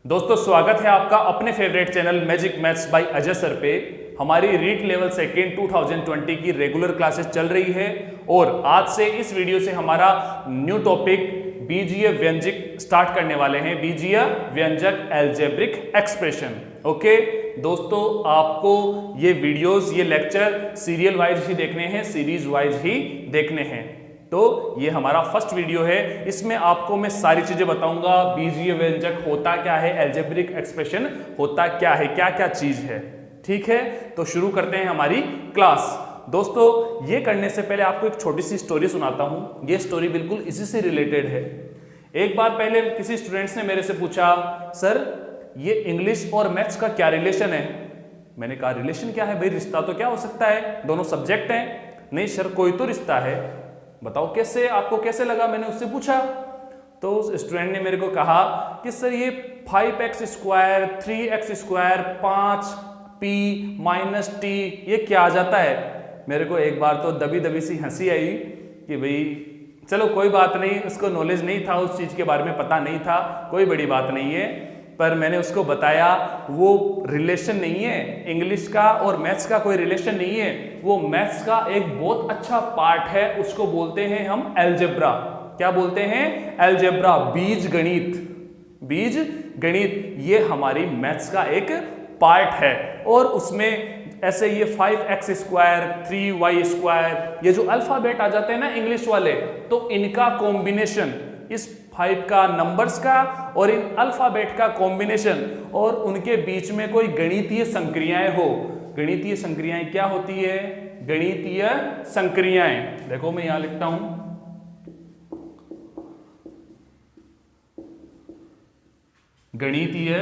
दोस्तों स्वागत है आपका अपने favourite channel magic maths by Ajay sir पे। हमारी रीट लेवल सेकेंड 2020 की रेगुलर क्लासेस चल रही है और आज से इस वीडियो से हमारा न्यू टॉपिक बीजीय व्यंजक स्टार्ट करने वाले हैं। बीजीय व्यंजक अलजेब्रिक एक्सप्रेशन। ओके दोस्तों, आपको ये वीडियोस ये लेक्चर सीरियल वाइज ही देखने हैं, सीरीज वाइज ही देखने हैं। तो ये हमारा फर्स्ट वीडियो है, इसमें आपको मैं सारी चीजें बताऊंगा। बीजीय व्यंजक होता क्या है, अलजेब्रिक एक्सप्रेशन होता क्या है, क्या क्या चीज है। ठीक है, तो शुरू करते हैं हमारी क्लास। दोस्तों ये करने से पहले आपको एक छोटी सी स्टोरी सुनाता हूं। ये स्टोरी बिल्कुल इसी से रिलेटेड है। एक बार पहले किसी स्टूडेंट्स ने मेरे से पूछा, सर ये इंग्लिश और मैथ्स का क्या रिलेशन है। मैंने कहा रिलेशन क्या है भाई, रिश्ता तो क्या हो सकता है, दोनों सब्जेक्ट हैं। नहीं सर कोई तो रिश्ता है, बताओ कैसे, आपको कैसे लगा। मैंने उससे पूछा तो उस स्टूडेंट ने मेरे को कहा कि सर ये 5x square 3x square 5p minus t ये क्या आ जाता है। मेरे को एक बार तो दबी दबी सी हंसी आई कि भाई चलो कोई बात नहीं, उसको नॉलेज नहीं था, उस चीज़ के बारे में पता नहीं था, कोई बड़ी बात नहीं है। पर मैंने उसको बताया वो रिलेशन नहीं है, इंग्लिश का और मैथ्स का कोई रिलेशन नहीं है, वो मैथ्स का एक बहुत अच्छा पार्ट है। उसको बोलते हैं हम अलजेब्रा। क्या बोलते हैं? अलजेब्रा, बीज गणित। बीज गणित ये हमारी मैथ्स का एक पार्ट है। और उसमें ऐसे ये 5x स्क्वायर 3y स्क्वायर ये जो अल्फाबेट आ जाते हैं ना इंग्लिश वाले, तो इनका कॉम्बिनेशन, इस 5 का नंबर्स का और इन अल्फाबेट का कॉम्बिनेशन और उनके बीच में कोई गणितीय संक्रियाएं हो। गणितीय संक्रियाएं क्या होती है? गणितीय संक्रियाएं देखो मैं यहां लिखता हूं, गणितीय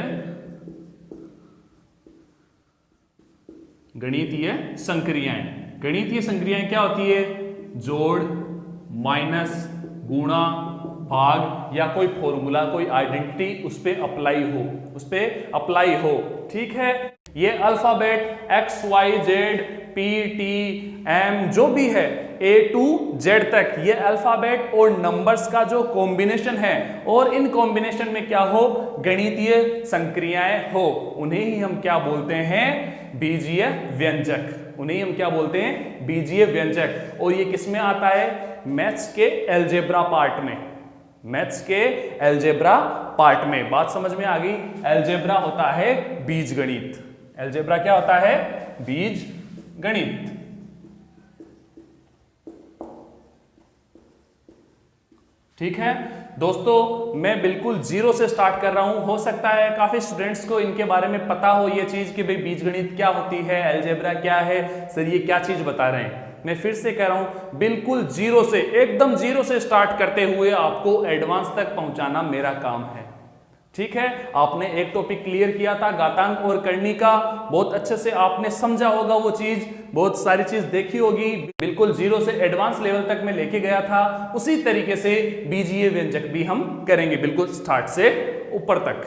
संक्रियाएं। गणितीय संक्रियाएं क्या होती है? जोड़, माइनस, गुणा, भाग या कोई फॉर्मूला, कोई आइडेंटिटी उस पे अप्लाई हो। ठीक है, ये alphabet x y z p t m जो भी है a to z तक, ये अल्फाबेट और नंबर्स का जो कॉम्बिनेशन है और इन कॉम्बिनेशन में क्या हो? गणितीय संक्रियाएं हो। उन्हें ही हम क्या बोलते हैं? बीजीय व्यंजक। उन्हें हम क्या बोलते हैं? बीजीय व्यंजक। और ये किस में आता है? मैथ्स के अलजेब्रा पार्ट में। मैथ्स के अलजेब्रा पार्ट में। बात समझ में आ गई? अलजेब्रा होता है बीज गणित। अलजेब्रा क्या होता है? बीज गणित। ठीक है दोस्तों, मैं बिल्कुल जीरो से स्टार्ट कर रहा हूं। हो सकता है काफी स्टूडेंट्स को इनके बारे में पता हो ये चीज कि भाई बीजगणित क्या होती है, अलजेब्रा क्या है, सर ये क्या चीज बता रहे हैं। मैं फिर से कह रहा हूं, बिल्कुल जीरो से, एकदम जीरो से स्टार्ट करते हुए आपको एडवांस तक पहुंचाना मेरा काम है। ठीक है, आपने एक टॉपिक क्लियर किया था घातांक और करनी का, बहुत अच्छे से आपने समझा होगा वो चीज, बहुत सारी चीज देखी होगी। बिल्कुल जीरो से एडवांस लेवल तक मैं लेके गया था। उसी तरीके से बीजीय व्यंजक भी हम करेंगे, बिल्कुल स्टार्ट से ऊपर तक।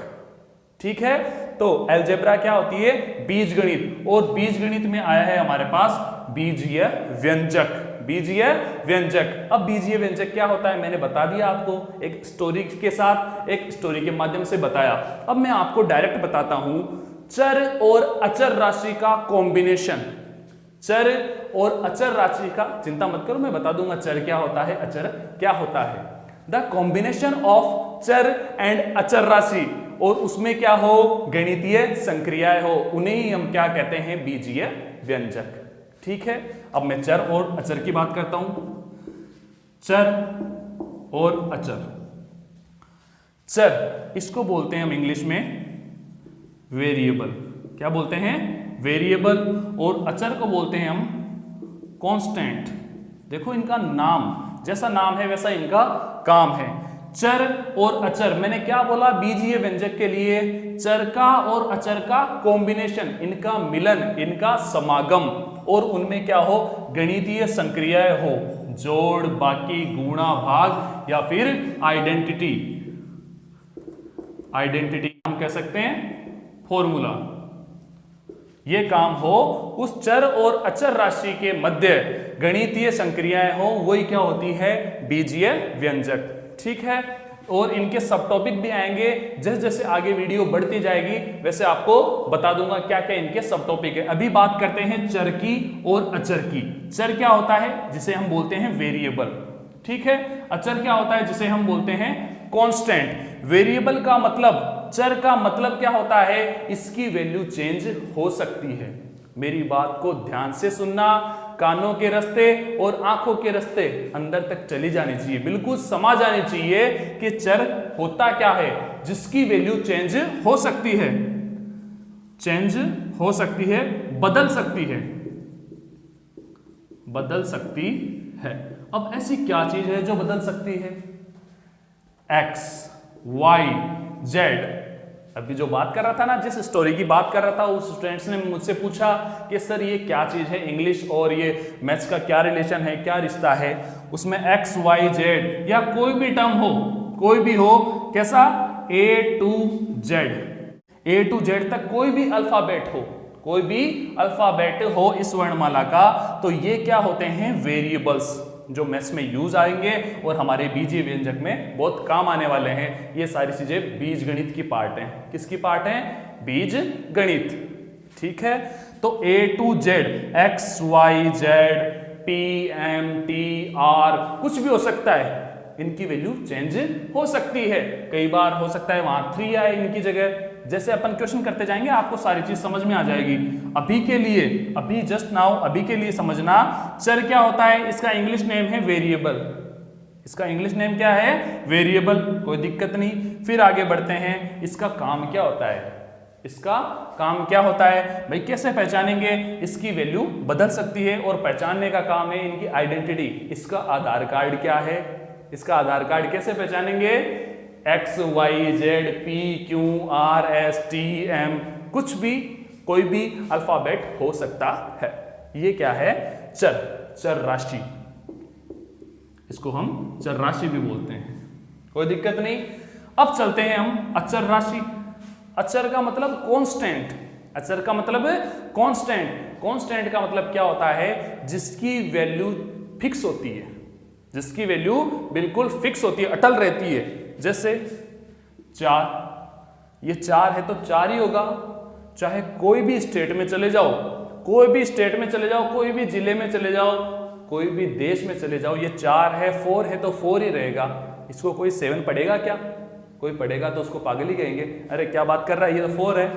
ठीक है, तो अलजेब्रा क्या होती है? बीजगणित। और बीजगणित में आया है हमारे पास बीजीय व्यंजक। बीजीय व्यंजक। अब बीजीय व्यंजक क्या होता है मैंने बता दिया आपको, एक स्टोरी के साथ, एक स्टोरी के माध्यम से बताया। अब मैं आपको डायरेक्ट बताता हूं, चर और अचर राशि का कॉम्बिनेशन। चर और अचर राशि का, चिंता मत करो मैं बता दूंगा चर क्या होता है, अचर क्या होता है। द कॉम्बिनेशन ऑफ चर एंड अचर राशि, और उसमें क्या हो? गणितीय संक्रियाएं हो। उन्हें ही हम क्या कहते हैं? बीजीय व्यंजक। ठीक है, अब मैं चर और अचर की बात करता हूं। चर और अचर। चर इसको बोलते हैं हम इंग्लिश में वेरिएबल। क्या बोलते हैं? वेरिएबल। और अचर को बोलते हैं हम कांस्टेंट। देखो इनका नाम, जैसा नाम है वैसा इनका काम है। चर और अचर, मैंने क्या बोला? बीजीय व्यंजक के लिए चर का और अचर का कॉम्बिनेशन, इनका मिलन, इनका समागम, और उनमें क्या हो? गणितीय संक्रियाएं हो। जोड़, बाकी, गुणा, भाग या फिर आइडेंटिटी। आइडेंटिटी हम कह सकते हैं फॉर्मूला। ये काम हो उस चर और अचर राशि के मध्य गणितीय संक्रियाएं हो, वही क्या होती है? बीजीय व्यंजक। ठीक है, और इनके सब टॉपिक भी आएंगे। जैसे जैसे आगे वीडियो बढ़ती जाएगी वैसे आपको बता दूंगा क्या क्या इनके सब टॉपिक है। अभी बात करते हैं चर की और अचर की। चर क्या होता है? जिसे हम बोलते हैं वेरिएबल, ठीक है। अचर क्या होता है? जिसे हम बोलते हैं कांस्टेंट। वेरिएबल का मतलब, चर का मतलब क्या होता है? इसकी वैल्यू चेंज हो सकती है। मेरी बात को ध्यान से सुनना, कानों के रास्ते और आंखों के रास्ते अंदर तक चली जानी चाहिए, बिल्कुल समझ आनी चाहिए कि चर होता क्या है जिसकी वैल्यू चेंज हो सकती है, चेंज हो सकती है, बदल सकती है, बदल सकती है। अब ऐसी क्या चीज है जो बदल सकती है? X, Y, Z. अभी जो बात कर रहा था ना, जिस स्टोरी की बात कर रहा था, उस स्टूडेंट्स ने मुझसे पूछा कि सर ये क्या चीज है, इंग्लिश और ये मैथ्स का क्या रिलेशन है, क्या रिश्ता है? उसमें एक्स, वाई, जेड या कोई भी टर्म हो, कोई भी हो, कैसा? A to Z, A to Z तक कोई भी अल्फाबेट हो, कोई भी अल्फाबेट हो इस वर्णमाला का, तो ये क्या होते हैं? वेरिएबल्स, जो मैथ्स में यूज आएंगे और हमारे बीजीय व्यंजक में बहुत काम आने वाले हैं। ये सारी चीजें बीज गणित की पार्ट हैं। किसकी पार्ट हैं? बीज गणित, ठीक है। तो A to Z, X, Y, Z, P, M, T, R, कुछ भी हो सकता है, इनकी वैल्यू चेंज हो सकती है। कई बार हो सकता है वहां 3 आए इनकी जगह। जैसे अपन क्वेश्चन करते जाएंगे आपको सारी चीज समझ में आ जाएगी। अभी के लिए, अभी जस्ट नाउ, अभी के लिए समझना, चर क्या होता है? इसका इंग्लिश नेम है वेरिएबल। इसका इंग्लिश नेम क्या है? वेरिएबल। कोई दिक्कत नहीं। फिर आगे बढ़ते हैं, इसका काम क्या होता है? इसका काम क्या होता है भाई? कैसे पहचानेंगे? इसकी वैल्यू बदल सकती है और पहचानने का काम है इनकी आइडेंटिटी। इसका आधार कार्ड क्या है? इसका आधार कार्ड कैसे पहचानेंगे? X, Y, Z, P, Q, R, S, T, M, कुछ भी, कोई भी अल्फाबेट हो सकता है। ये क्या है? चर, चर राशि। इसको हम चर राशि भी बोलते हैं, कोई दिक्कत नहीं। अब चलते हैं हम अचर राशि। अचर का मतलब कांस्टेंट। अचर का मतलब कांस्टेंट। कांस्टेंट का मतलब क्या होता है? जिसकी वैल्यू फिक्स होती है, जिसकी वैल्यू बिल्कुल फिक्स होती है, अटल रहती है। जैसे 4, ये 4 है तो 4 ही होगा। चाहे कोई भी स्टेट में चले जाओ, कोई भी स्टेट में चले जाओ, कोई भी जिले में चले जाओ, कोई भी देश में चले जाओ, ये 4 है, 4 है तो 4 ही रहेगा। इसको कोई 7 पढ़ेगा क्या? कोई पढ़ेगा तो उसको पागल ही कहेंगे, अरे क्या बात कर रहा है, ये तो 4 है।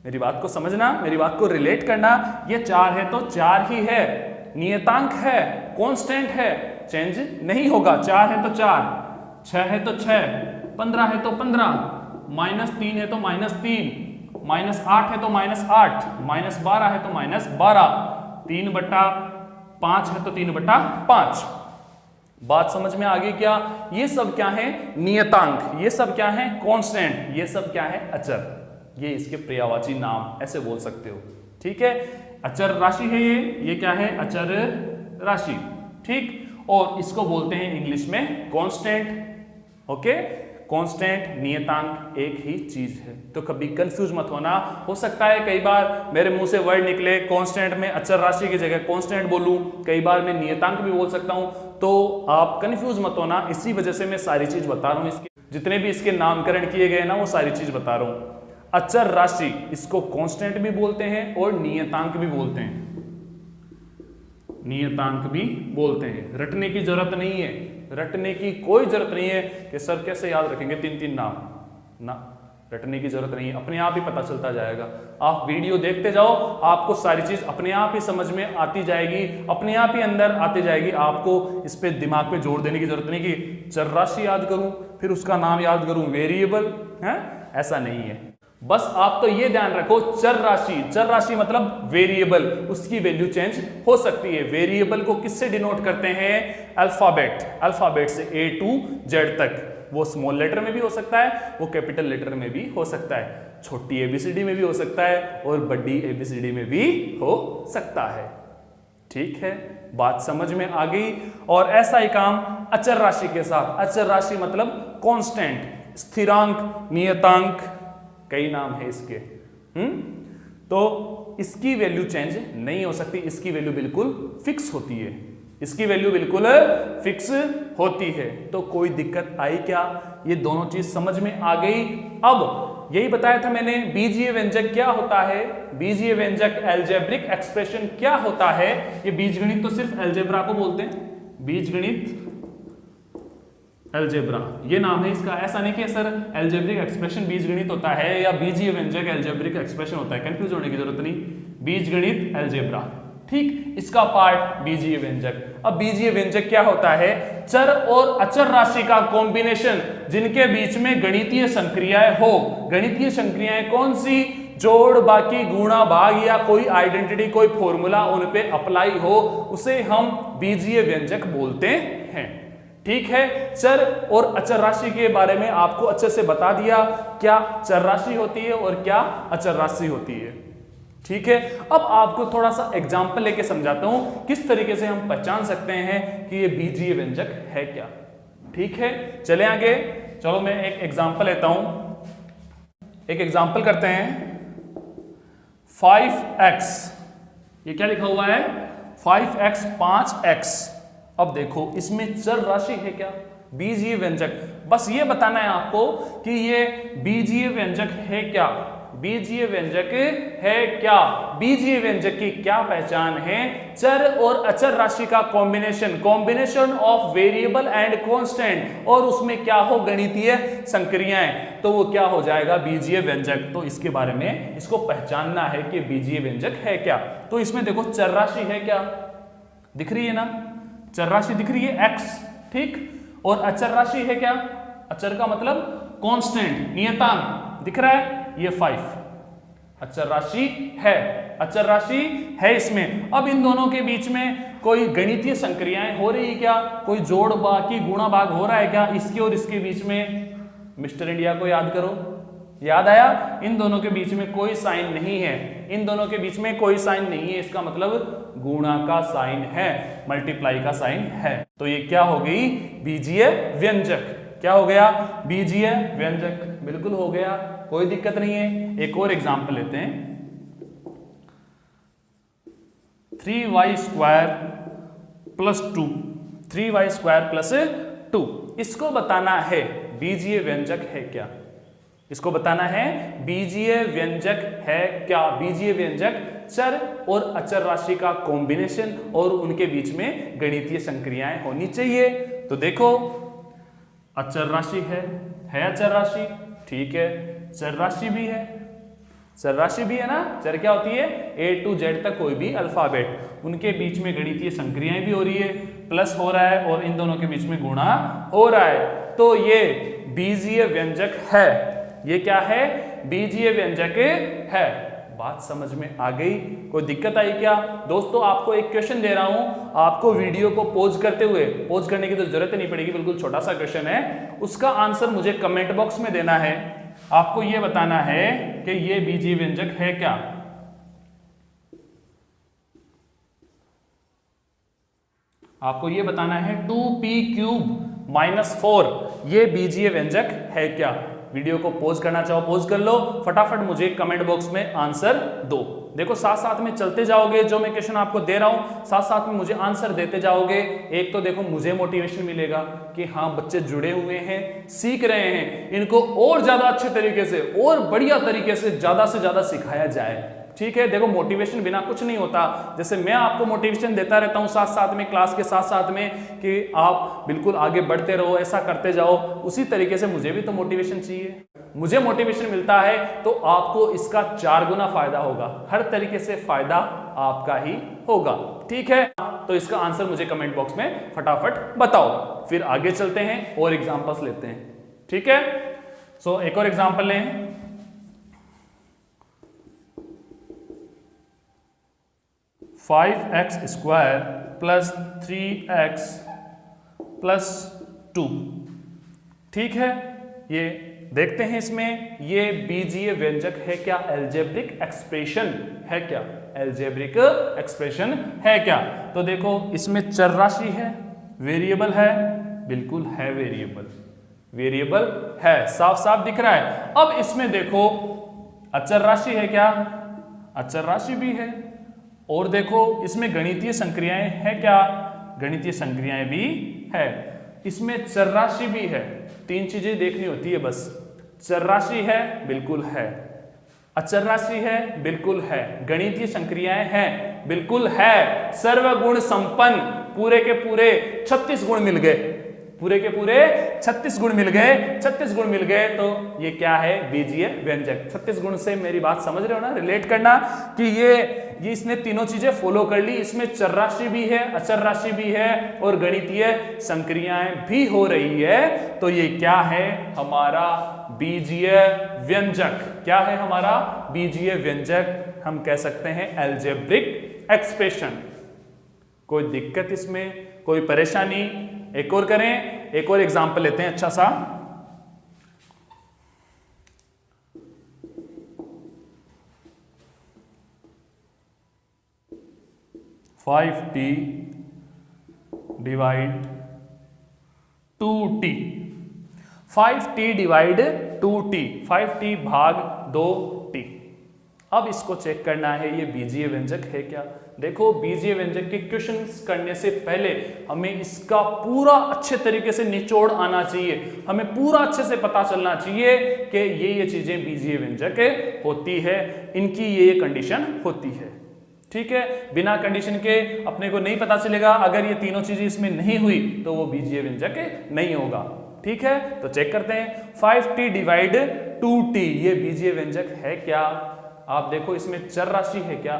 मेरी बात को समझना, मेरी बात को रिलेट करना। ये 4 है तो 4 ही है, नियतांक है, कांस्टेंट है, चेंज नहीं होगा। 4 है तो 4, 6 है तो 6, 15 है तो 15, -3 है तो -3, -8 है तो -8, -12 है तो -12, 3/5 है तो 3/5। बात समझ में आ गई क्या? ये सब क्या है? नियतांक। ये सब क्या है? कांस्टेंट। ये सब क्या है? अचर। ये इसके पर्यायवाची नाम, ऐसे बोल सकते हो, ठीक है। अचर राशि है ये क्या है? अचर राशि, ठीक। और इसको बोलते हैं इंग्लिश में कांस्टेंट। ओके, कांस्टेंट, नियतांक एक ही चीज है, तो कभी कंफ्यूज मत होना। हो सकता है कई बार मेरे मुंह से वर्ड निकले कांस्टेंट में अचर राशि की जगह कांस्टेंट बोलूं, कई बार मैं नियतांक भी बोल सकता हूं, तो आप कंफ्यूज मत होना। इसी वजह से मैं सारी चीज बता रहा हूं, इसके जितने भी इसके नामकरण किए गए ना वो सारी चीज बता रहा हूं। अचर राशि, इसको कांस्टेंट भी बोलते हैं और नियतांक भी बोलते हैं, नियतांक भी बोलते हैं। रटने की जरूरत नहीं है, रटने की कोई जरूरत नहीं है कि सर कैसे याद रखेंगे 3-3 नाम, ना, रटने की जरूरत नहीं है, अपने आप ही पता चलता जाएगा। आप वीडियो देखते जाओ, आपको सारी चीज अपने आप ही समझ में आती जाएगी, अपने आप ही अंदर आती जाएगी। आपको इस पे दिमाग पे जोर देने की जरूरत नहीं कि चर राशि याद करूं फिर उसका नाम याद करूं वेरिएबल है, ऐसा नहीं है। बस आप तो ये ध्यान रखो, चर राशि, चर राशि मतलब वेरिएबल, उसकी वैल्यू चेंज हो सकती है। वेरिएबल को किससे डिनोट करते हैं? अल्फाबेट, अल्फाबेट से A to Z तक। वो स्मॉल लेटर में भी हो सकता है, वो कैपिटल लेटर में भी हो सकता है, छोटी ABCD में भी हो सकता है और बड़ी ABCD में भी हो सकता है, ठीक है। बात समझ में आ गई। और ऐसा ही काम अचर राशि के साथ। अचर राशि मतलब कांस्टेंट, स्थिरांक, नियतांक, कई नाम है इसके। तो इसकी वैल्यू चेंज नहीं हो सकती, इसकी वैल्यू बिल्कुल फिक्स होती है, इसकी वैल्यू बिल्कुल फिक्स होती है। तो कोई दिक्कत आई क्या? ये दोनों चीज समझ में आ गई। अब यही बताया था मैंने, बीजीय व्यंजक क्या होता है, बीजीय व्यंजक अलजेब्रिक एक्सप्रेशन क्या होता है। ये बीजगणित तो सिर्फ अलजेब्रा को बोलते हैं, बीजगणित अलजेब्रा ये नाम है इसका। ऐसा नहीं कि सर अलजेब्रिक एक्सप्रेशन बीजगणित होता है या बीजीय व्यंजक अलजेब्रिक एक्सप्रेशन होता है, कंफ्यूज होने की जरूरत नहीं, बीजगणित अलजेब्रा, ठीक। इसका पार्ट बीजीय व्यंजक। अब बीजीय व्यंजक क्या होता है? चर और अचर राशि का कॉम्बिनेशन जिनके बीच में गणितीय संक्रियाएं हो। गणितीय संक्रियाएं कौन सी? जोड़, बाकी, गुणा, भाग या कोई आइडेंटिटी, कोई फॉर्मूला उन पे अप्लाई हो, उसे हम बीजीय व्यंजक बोलते हैं, ठीक है। चर और अचर राशि के बारे में आपको अच्छे से बता दिया, क्या चर राशि होती है और क्या अचर राशि होती है, ठीक है। अब आपको थोड़ा सा एग्जांपल लेके समझाता हूं किस तरीके से हम पहचान सकते हैं कि ये बीजीय व्यंजक है क्या, ठीक है। चले आगे, चलो मैं एक एग्जांपल लेता हूं। एक एग्जांपल करते हैं, 5x, ये क्या लिखा हुआ है? 5x 5x। अब देखो इसमें चर राशि है क्या? बीजीय व्यंजक। बस ये बताना है आपको कि ये बीजीय व्यंजक है क्या, बीजीय व्यंजक है क्या। बीजीय व्यंजक की क्या पहचान है? चर और अचर राशि का combination, combination of variable and constant, और उसमें क्या हो? गणितीय संक्रियाएं, तो वो क्या हो जाएगा? बीजीय व्यंजक। तो इसके बारे में इसको पहचानना है कि बीजीय व्यंजक है क्या। तो इसमें देखो चर राशि है क्या, दिख रही है ना, चर राशि दिख रही है x, ठीक। और अचर राशि है क्या? अचर का मतलब कांस्टेंट, नियतांक दिख रहा है, ये 5 अचर राशि है, अचर राशि है इसमें। अब इन दोनों के बीच में कोई गणितीय संक्रियाएं हो रही है क्या? कोई जोड़, बाकी, गुणा, भाग हो रहा है क्या इसके और इसके बीच में? मिस्टर इंडिया को याद करो, याद आया? इन दोनों के बीच में कोई साइन नहीं है, इन दोनों के बीच में कोई साइन नहीं है, इसका मतलब गुणा का साइन है, मल्टीप्लाई का साइन है। तो ये क्या हो गई? बीजीय व्यंजक। क्या हो गया? बीजीय व्यंजक, बिल्कुल हो गया, कोई दिक्कत नहीं है। एक और एग्जांपल लेते हैं, 3y² प्लस 2, 3y² प्लस 2, इसको बताना है बीजीय व्यंजक है क्या, इसको बताना है बीजीय व्यंजक है क्या। बीजीय व्यंजक चर और अचर राशि का कॉम्बिनेशन और उनके बीच में गणितीय संक्रियाएं होनी चाहिए। तो देखो अचर राशि है अचर राशि, ठीक है। चर राशि भी है, चर राशि भी है ना। चर क्या होती है? A to Z तक कोई भी अल्फाबेट, उनके बीच में गणितीय संक्रियाएं भी हो रही है, प्लस हो रहा है और इन दोनों के बीच में गुणा हो रहा है, तो ये बीजीय व्यंजक है। ये क्या है? बीजीय व्यंजक है। बात समझ में आ गई? कोई दिक्कत आई क्या? दोस्तों आपको एक क्वेश्चन दे रहा हूं, आपको वीडियो को पॉज करते हुए, पॉज करने की तो जरूरत नहीं पड़ेगी, बिल्कुल छोटा सा क्वेश्चन है, उसका आंसर मुझे कमेंट बॉक्स में देना है। आपको यह बताना है कि यह बीजीय व्यंजक है क्या। आपको यह बताना है 2p³ - 4 ये बीजीय व्यंजक है क्या। वीडियो को पॉज करना चाहो पॉज कर लो, फटाफट मुझे कमेंट बॉक्स में आंसर दो। देखो साथ साथ में चलते जाओगे, जो मैं क्वेश्चन आपको दे रहा हूं साथ साथ में मुझे आंसर देते जाओगे। एक तो देखो मुझे मोटिवेशन मिलेगा कि हाँ बच्चे जुड़े हुए हैं, सीख रहे हैं, इनको और ज्यादा अच्छे तरीके से और बढ़िया तरीके से ज्यादा सिखाया जाए, ठीक है। देखो मोटिवेशन बिना कुछ नहीं होता। जैसे मैं आपको मोटिवेशन देता रहता हूं साथ साथ में, क्लास के साथ साथ में, कि आप बिल्कुल आगे बढ़ते रहो, ऐसा करते जाओ, उसी तरीके से मुझे भी तो मोटिवेशन चाहिए। मुझे मोटिवेशन मिलता है तो आपको इसका 4 गुना फायदा होगा, हर तरीके से फायदा आपका ही होगा, ठीक है। तो इसका आंसर मुझे कमेंट बॉक्स में फटाफट बताओ, फिर आगे चलते हैं और एग्जांपल्स लेते हैं, ठीक है। सो एक और एग्जांपल लें। 5x² + 3x + 2, ठीक है। ये देखते हैं इसमें ये बीजीय व्यंजक है क्या, अलजेब्रिक एक्सप्रेशन है क्या, अलजेब्रिक एक्सप्रेशन है क्या। तो देखो इसमें चर राशि है, वेरिएबल है, बिल्कुल है वेरिएबल, वेरिएबल है, साफ साफ दिख रहा है। अब इसमें देखो अचर राशि है क्या, अचर राशि भी है, और देखो इसमें गणितीय संक्रियाएं है क्या, गणितीय संक्रियाएं भी है। इसमें चरराशि भी है। 3 चीजें देखनी होती है बस। चरराशि है, बिल्कुल है। अचर राशि है, बिल्कुल है। गणितीय संक्रियाएं हैं, बिल्कुल है। सर्वगुण संपन्न, पूरे के पूरे 36 गुण मिल गए, पूरे के पूरे 36 गुण मिल गए। 36 गुण मिल गए तो ये क्या है? बीजीय व्यंजक। 36 गुण से मेरी बात समझ रहे हो ना, रिलेट करना कि ये इसने तीनों चीजें फॉलो कर ली। इसमें चर राशि भी है, अचर राशि भी है और गणितीय संक्रियाएं भी हो रही है। तो ये क्या है? हमारा बीजीय व्यंजक। क्या है हमारा बीजीय व्यंजक? हम कह सकते हैं अलजेब्रिक एक्सप्रेशन। कोई दिक्कत इसमें, कोई परेशानी? एक और करें, एक और एग्जांपल लेते हैं अच्छा सा। Five T divide 2t, 5t divide 2t, 5t भाग 2t। अब इसको चेक करना है ये बीजीय व्यंजक है क्या। देखो, बीजीय व्यंजक के क्वेश्चंस करने से पहले हमें इसका पूरा अच्छे तरीके से निचोड़ आना चाहिए। हमें पूरा अच्छे से पता चलना चाहिए कि ये चीजें बीजीय व्यंजक होती है, इनकी ये कंडीशन होती है। ठीक है, बिना कंडीशन के अपने को नहीं पता चलेगा। अगर ये तीनों चीजें इसमें नहीं हुई तो वो बीजीय व्यंजक नहीं होगा। ठीक है, तो चेक करते हैं। 5t डिवाइड 2t, ये बीजीय व्यंजक है क्या? आप देखो, इसमें चर राशि है क्या?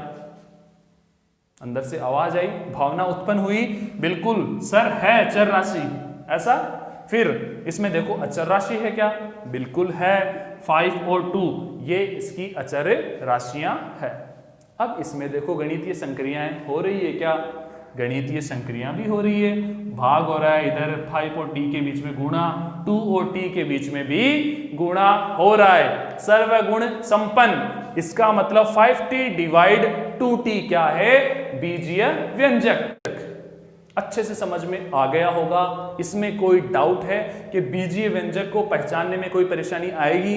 अंदर से आवाज आई, भावना उत्पन्न हुई, बिल्कुल सर है चर राशि, ऐसा। फिर इसमें देखो अचर राशि है क्या? बिल्कुल है। 5 और 2 ये इसकी अचर राशियां है। अब इसमें देखो गणितीय संक्रियाएं हो रही है क्या? गणितीय संक्रिया भी हो रही है। भाग हो रहा है, इधर 5 और t के बीच में गुणा, 2 और t के बीच में भी गुणा हो रहा है। सर्वगुण संपन्न, इसका मतलब 5t डिवाइड 2t क्या है? बीजीय व्यंजक। अच्छे से समझ में आ गया होगा। इसमें कोई डाउट है कि बीजीय व्यंजक को पहचानने में कोई परेशानी आएगी?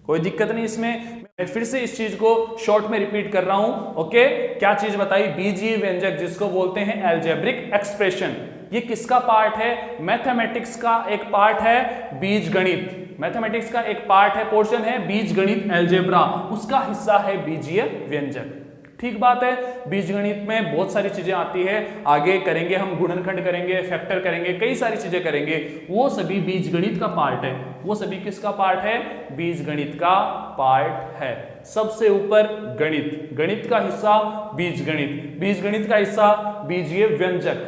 कोई दिक्कत नहीं इसमें। मैं फिर से इस चीज को शॉर्ट में रिपीट कर रहा हूं। ओके, क्या चीज बताई? बीजीय व्यंजक, जिसको बोलते हैं अलजेब्रिक एक्सप्रेशन। ये किसका पार्ट है? मैथमेटिक्स का एक पार्ट है बीजगणित। मैथमेटिक्स का एक पार्ट है, पोर्शन है बीजगणित, अलजेब्रा, उसका हिस्सा है बीजीय व्यंजक। ठीक बात है। बीजगणित में बहुत सारी चीजें आती है, आगे करेंगे हम, गुणनखंड करेंगे, फैक्टर करेंगे, कई सारी चीजें करेंगे, वो सभी बीजगणित का पार्ट है। वो सभी किसका पार्ट है? बीजगणित का पार्ट है। सबसे ऊपर गणित, गणित का हिस्सा बीजगणित, बीजगणित का हिस्सा बीजीय व्यंजक।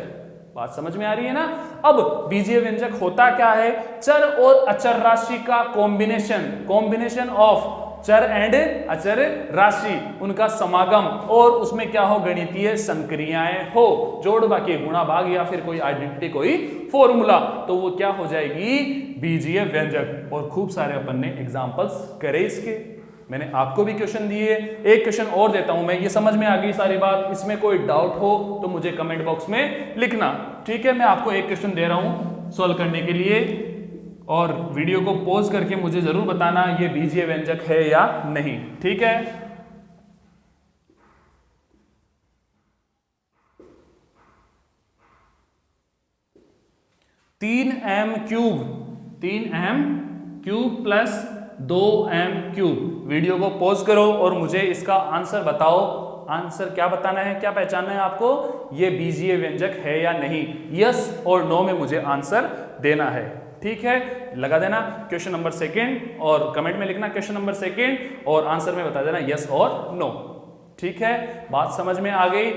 बात समझ में आ रही है ना? अब बीजीय व्यंजक होता क्या है? चर और अचर राशि का कॉम्बिनेशन, कॉम्बिनेशन ऑफ चर एंड अचर राशि, उनका समागम, और उसमें क्या हो? गणितीय संक्रियाएं हो, जोड़ बाकी गुणा भाग या फिर कोई आइडेंटिटी, कोई फॉर्मूला, तो वो क्या हो जाएगी? बीजीय व्यंजक। और खूब सारे अपन ने एग्जांपल्स करे इसके, मैंने आपको भी क्वेश्चन दिए। एक क्वेश्चन और देता हूं मैं, ये समझ में आ गई सारी बात? इसमें कोई डाउट हो तो मुझे कमेंट बॉक्स में लिखना। ठीक है, मैं आपको एक क्वेश्चन दे रहा हूं सॉल्व करने के लिए, और वीडियो को पॉज करके मुझे जरूर बताना ये बीजीय व्यंजक है या नहीं। ठीक है, तीन M cube plus 2m cube. Video को पॉज करो और मुझे इसका आंसर बताओ। आंसर क्या बताना है, क्या पहचानना है आपको? ये बीजीय व्यंजक है या नहीं? यस और नो में मुझे आंसर देना है। ठीक है, लगा देना क्वेश्चन नंबर 2 और कमेंट में लिखना क्वेश्चन नंबर 2 और आंसर में बता देना यस और नो। ठीक है, बात समझ में आ गई?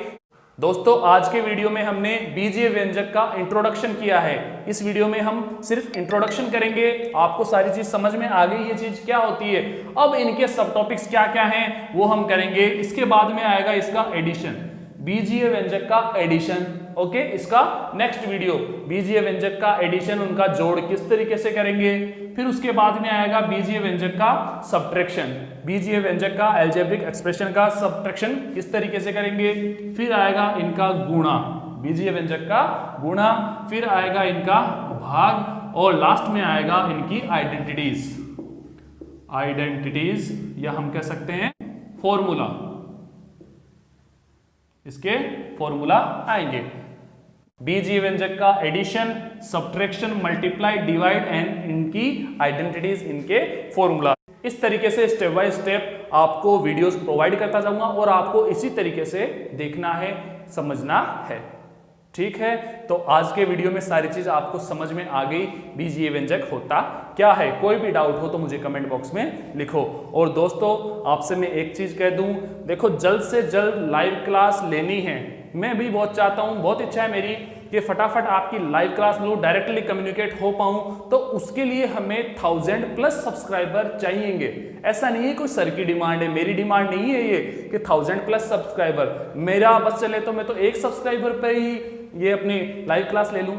दोस्तों, आज के वीडियो में हमने बीजीय व्यंजक का इंट्रोडक्शन किया है। इस वीडियो में हम सिर्फ इंट्रोडक्शन करेंगे, आपको सारी चीज समझ में आ गई ये चीज क्या होती है। अब इनके सब टॉपिक्स क्या क्या हैं वो हम करेंगे। इसके बाद में आएगा इसका एडिशन, बीजीय व्यंजक का एडिशन। ओके, इसका नेक्स्ट वीडियो बीजीय व्यंजक का एडिशन, उनका जोड़ किस तरीके से करेंगे। फिर उसके बाद में आएगा बीजीय व्यंजक का सब्ट्रैक्शन, बीजीय व्यंजक का अलजेब्रिक एक्सप्रेशन का सब्ट्रैक्शन किस तरीके से करेंगे। फिर आएगा इनका गुणा, बीजीय व्यंजक का गुणा, फिर आएगा इनका भाग, और लास्ट में आएगा इनकी आइडेंटिटीज या हम कह सकते हैं फॉर्मूला। इसके फॉर्मूला आएंगे। बीजीय व्यंजक का addition, subtraction, multiply, divide and इनकी आइडेंटिटीज, इनके फॉर्मूला। इस तरीके से स्टेप बाय स्टेप आपको वीडियोस प्रोवाइड करता जाऊंगा और आपको इसी तरीके से देखना है, समझना है। ठीक है, तो आज के वीडियो में सारी चीज आपको समझ में आ गई। बीजीय व्यंजक होता क्या है? कोई भी डाउट हो तो मुझे कमेंट बॉक्स में लिखो। और दोस्तों, आपसे मैं एक चीज कह दूं, देखो जल्द से जल्द लाइव क्लास लेनी है। मैं भी बहुत चाहता हूं, बहुत इच्छा है मेरी कि फटाफट आपकी लाइव क्लास लूं, डायरेक्टली कम्युनिकेट हो पाऊं। तो उसके लिए हमें 1000+ सब्सक्राइबर चाहिएंगे। ऐसा नहीं है कोई सर की डिमांड है, मेरी डिमांड नहीं है ये कि 1000+ सब्सक्राइबर। मेरा बस चले तो मैं तो 1 सब्सक्राइबर पे ही ये अपनी लाइव क्लास ले लूं,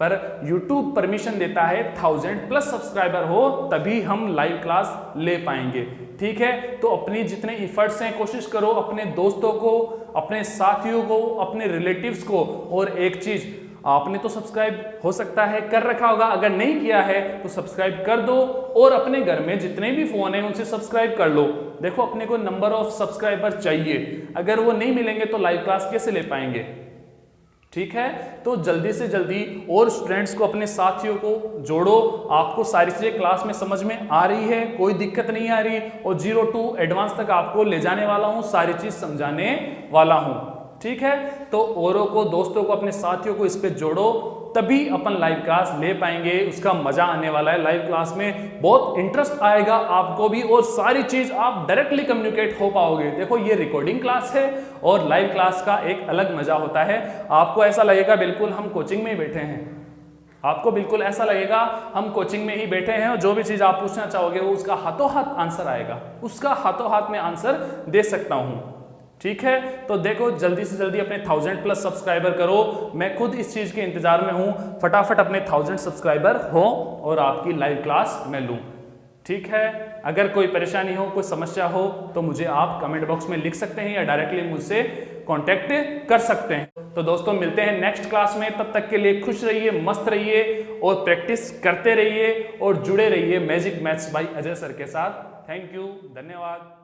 पर YouTube परमिशन देता है 1000+ सब्सक्राइबर हो तभी हम लाइव क्लास ले पाएंगे। ठीक है, तो अपनी जितने इफर्ट्स हैं कोशिश करो अपने दोस्तों को, अपने साथियों को, अपने रिलेटिव्स को। और एक चीज, आपने तो सब्सक्राइब हो सकता है कर रखा होगा, अगर नहीं किया है तो सब्सक्राइब कर दो और अपने घर में जितने भी फोन हैं उनसे सब्सक्राइब कर लो। देखो अपने को नंबर ऑफ सब्सक्राइबर चाहिए, अगर वो नहीं मिलेंगे तो लाइव क्लास कैसे ले पाएंगे? ठीक है, तो जल्दी से जल्दी और स्टूडेंट्स को, अपने साथियों को जोड़ो। आपको सारी चीजें क्लास में समझ में आ रही है, कोई दिक्कत नहीं आ रही, और 0 to एडवांस तक आपको ले जाने वाला हूं, सारी चीज समझाने वाला हूं। ठीक है, तो औरों को, दोस्तों को, अपने साथियों को इस पे जोड़ो, तभी अपन लाइव क्लास ले पाएंगे। उसका मजा आने वाला है। लाइव क्लास में बहुत इंटरेस्ट आएगा आपको भी, और सारी चीज आप डायरेक्टली कम्युनिकेट हो पाओगे। देखो ये रिकॉर्डिंग क्लास है और लाइव क्लास का एक अलग मजा होता है। आपको ऐसा लगेगा बिल्कुल हम कोचिंग में ही बैठे हैं, आपको बिल्कुल ऐसा लगेगा हम कोचिंग में ही बैठे हैं, और जो भी चीज आप पूछना चाहोगे वो उसका हाथों हाथ आंसर आएगा, उसका हाथों हाथ में आंसर दे सकता हूं। ठीक है, तो देखो जल्दी से जल्दी अपने 1000+ सब्सक्राइबर करो। मैं खुद इस चीज के इंतजार में हूं, फटाफट अपने 1000 सब्सक्राइबर हो और आपकी लाइव क्लास मैं लूं। ठीक है, अगर कोई परेशानी हो, कोई समस्या हो तो मुझे आप कमेंट बॉक्स में लिख सकते हैं या डायरेक्टली मुझसे कांटेक्ट कर सकते हैं। तो दोस्तों मिलते हैं नेक्स्ट क्लास में, तब तक के लिए खुश रहिए, मस्त रहिए और प्रैक्टिस करते रहिए और जुड़े रहिए magic maths by Ajay sir के साथ। थैंक यू, धन्यवाद।